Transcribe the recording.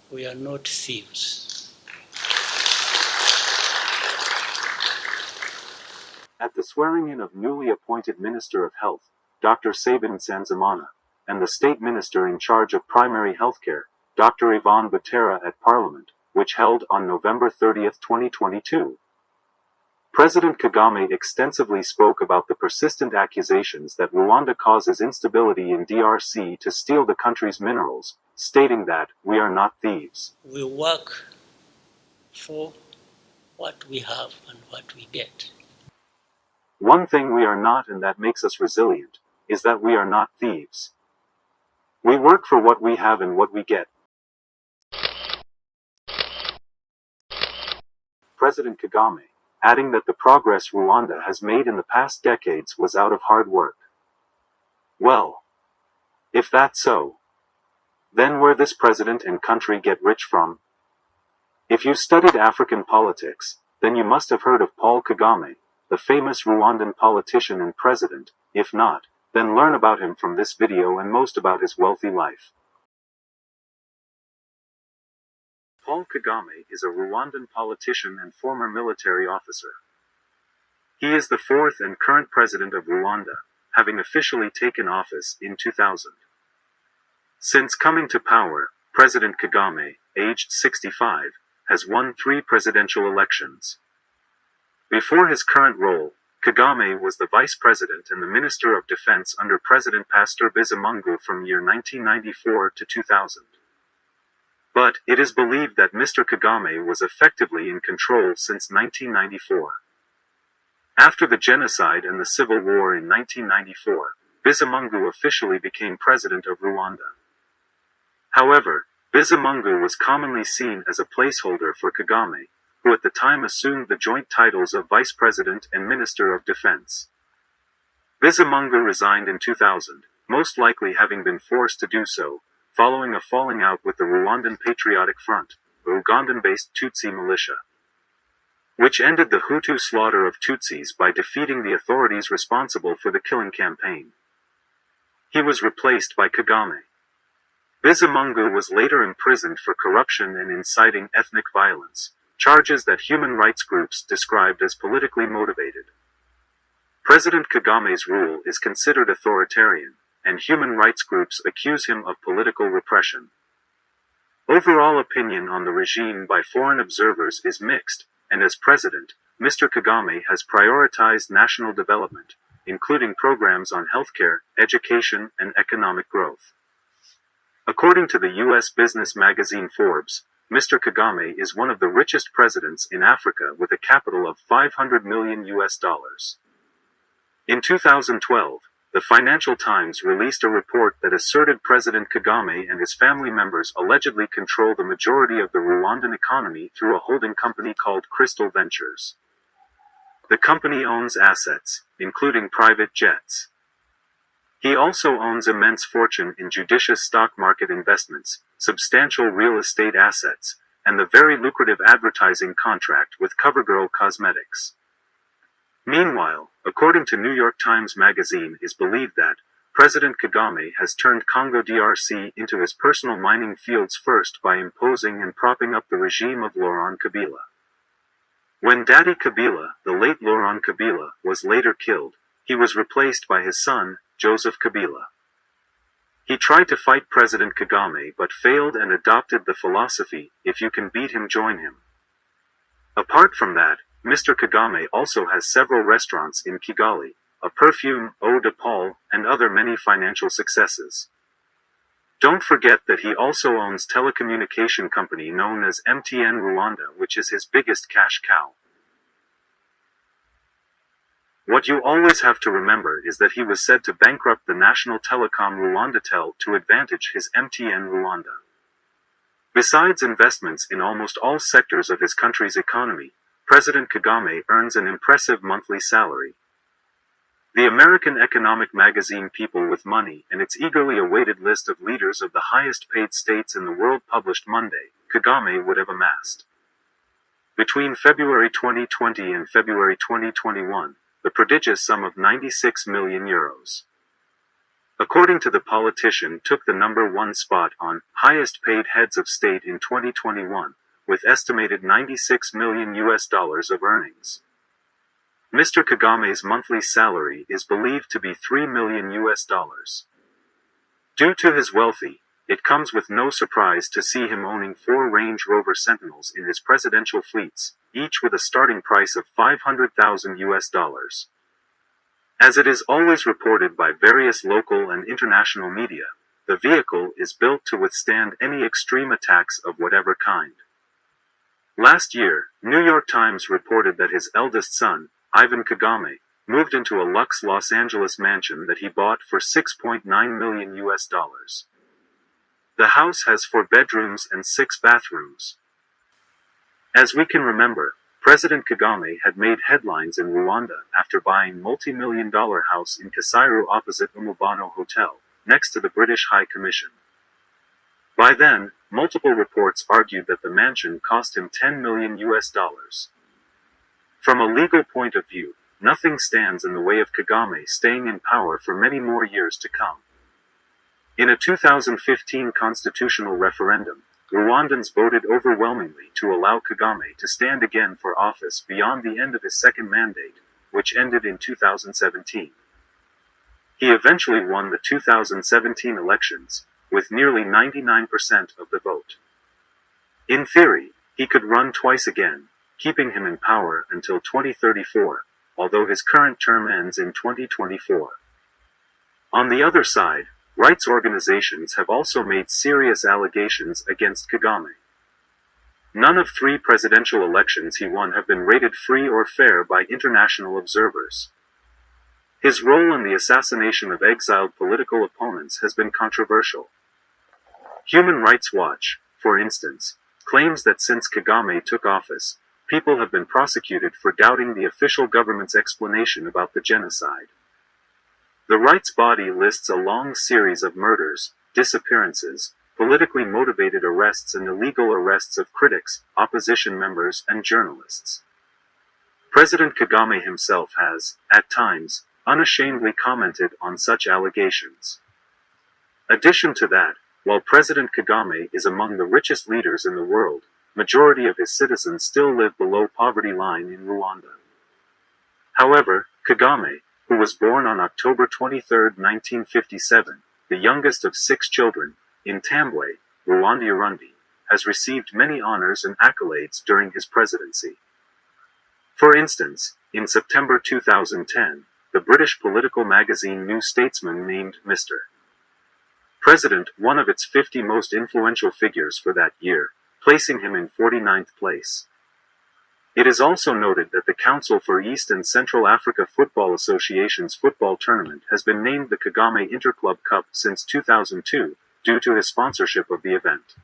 We are not thieves. At the swearing-in of newly appointed Minister of Health, Dr. Sabin Nsanzimana, and the State Minister in charge of primary healthcare, Dr. Yvonne Butera at Parliament, which held on November 30, 2022. President Kagame extensively spoke about the persistent accusations that Rwanda causes instability in DRC to steal the country's minerals, stating that, "We are not thieves. We work for what we have and what we get." One thing we are not, and that makes us resilient, is that we are not thieves. We work for what we have and what we get. President Kagame, adding that the progress Rwanda has made in the past decades was out of hard work. Well, if that's so, then where this president and country get rich from? If you studied African politics, then you must have heard of Paul Kagame, the famous Rwandan politician and president. If not, then learn about him from this video and most about his wealthy life. Paul Kagame is a Rwandan politician and former military officer. He is the fourth and current president of Rwanda, having officially taken office in 2000. Since coming to power, President Kagame, aged 65, has won 3 presidential elections. Before his current role, Kagame was the vice president and the minister of defense under President Pastor Bizimungu from year 1994 to 2000. But it is believed that Mr. Kagame was effectively in control since 1994. After the genocide and the civil war in 1994, Bizimungu officially became president of Rwanda. However, Bizimungu was commonly seen as a placeholder for Kagame, who at the time assumed the joint titles of Vice President and Minister of Defense. Bizimungu resigned in 2000, most likely having been forced to do so, following a falling out with the Rwandan Patriotic Front, a Ugandan-based Tutsi militia, which ended the Hutu slaughter of Tutsis by defeating the authorities responsible for the killing campaign. He was replaced by Kagame. Bizimungu was later imprisoned for corruption and inciting ethnic violence, charges that human rights groups described as politically motivated. President Kagame's rule is considered authoritarian, and human rights groups accuse him of political repression. Overall opinion on the regime by foreign observers is mixed, and as president, Mr. Kagame has prioritized national development, including programs on healthcare, education, and economic growth. According to the U.S. business magazine Forbes, Mr. Kagame is one of the richest presidents in Africa with a capital of $500 million. In 2012, the Financial Times released a report that asserted President Kagame and his family members allegedly control the majority of the Rwandan economy through a holding company called Crystal Ventures. The company owns assets, including private jets. He also owns immense fortune in judicious stock market investments, substantial real estate assets, and the very lucrative advertising contract with CoverGirl Cosmetics. Meanwhile, according to New York Times Magazine, it is believed that President Kagame has turned Congo DRC into his personal mining fields first by imposing and propping up the regime of Laurent Kabila. When Daddy Kabila, the late Laurent Kabila, was later killed, he was replaced by his son, Joseph Kabila. He tried to fight President Kagame but failed and adopted the philosophy, if you can beat him, join him. Apart from that, Mr. Kagame also has several restaurants in Kigali, a perfume, eau de Paul, and other many financial successes. Don't forget that he also owns telecommunication company known as MTN Rwanda, which is his biggest cash cow. What you always have to remember is that he was said to bankrupt the national telecom Rwandatel to advantage his MTN Rwanda. Besides investments in almost all sectors of his country's economy, President Kagame earns an impressive monthly salary. The American economic magazine People with Money and its eagerly awaited list of leaders of the highest paid states in the world published Monday, Kagame would have amassed. Between February 2020 and February 2021, the prodigious sum of 96 million euros. According to the politician, took the #1 spot on highest paid heads of state in 2021, with estimated $96 million of earnings. Mr. Kagame's monthly salary is believed to be $3 million. Due to his wealthy, it comes with no surprise to see him owning 4 Range Rover Sentinels in his presidential fleets, each with a starting price of $500,000. As it is always reported by various local and international media, the vehicle is built to withstand any extreme attacks of whatever kind. Last year, New York Times reported that his eldest son, Ivan Kagame, moved into a luxe Los Angeles mansion that he bought for $6.9 million. The house has 4 bedrooms and 6 bathrooms. As we can remember, President Kagame had made headlines in Rwanda after buying multi-million-dollar house in Kasairu opposite Umubano Hotel, next to the British High Commission. By then, multiple reports argued that the mansion cost him $10 million. From a legal point of view, nothing stands in the way of Kagame staying in power for many more years to come. In a 2015 constitutional referendum, Rwandans voted overwhelmingly to allow Kagame to stand again for office beyond the end of his second mandate, which ended in 2017. He eventually won the 2017 elections, with nearly 99% of the vote. In theory, he could run twice again, keeping him in power until 2034, although his current term ends in 2024. On the other side, rights organizations have also made serious allegations against Kagame. None of 3 presidential elections he won have been rated free or fair by international observers. His role in the assassination of exiled political opponents has been controversial. Human Rights Watch, for instance, claims that since Kagame took office, people have been prosecuted for doubting the official government's explanation about the genocide. The rights body lists a long series of murders, disappearances, politically motivated arrests and illegal arrests of critics, opposition members, and journalists. President Kagame himself has, at times, unashamedly commented on such allegations. Addition to that, while President Kagame is among the richest leaders in the world, majority of his citizens still live below poverty line in Rwanda. However, Kagame, who was born on October 23, 1957, the youngest of 6 children, in Tambwe, Rwanda, has received many honors and accolades during his presidency. For instance, in September 2010, the British political magazine New Statesman named Mr. President one of its 50 most influential figures for that year, placing him in 49th place. It is also noted that the Council for East and Central Africa Football Association's football tournament has been named the Kagame Interclub Cup since 2002, due to his sponsorship of the event.